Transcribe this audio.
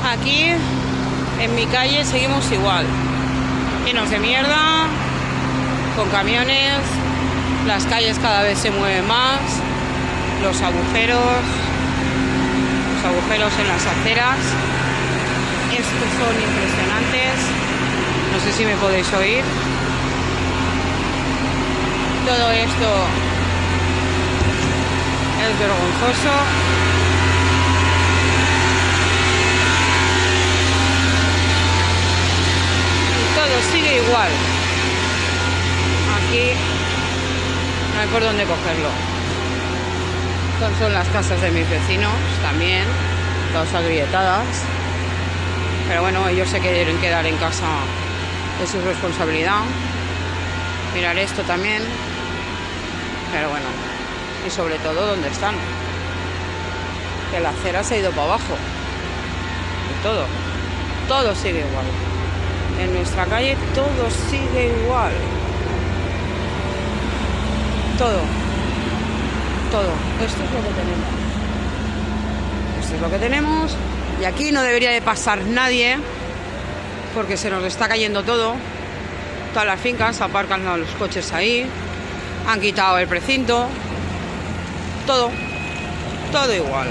Aquí en mi calle seguimos igual, llenos de mierda, con camiones, las calles cada vez se mueven más, los agujeros en las aceras, estos son impresionantes, no sé si me podéis oír. Todo esto es vergonzoso. Todo sigue igual. Aquí no hay por dónde cogerlo. Estas son las casas de mis vecinos también, todas agrietadas. Pero bueno, ellos se quieren quedar en casa, de su responsabilidad. Mirar esto también. Pero bueno, y sobre todo dónde están. Que la acera se ha ido para abajo. Y todo sigue igual. En nuestra calle todo sigue igual. Todo. Esto es lo que tenemos. Esto es lo que tenemos. Y aquí no debería de pasar nadie, porque se nos está cayendo todo. Todas las fincas aparcan los coches ahí. Han quitado el precinto. Todo igual.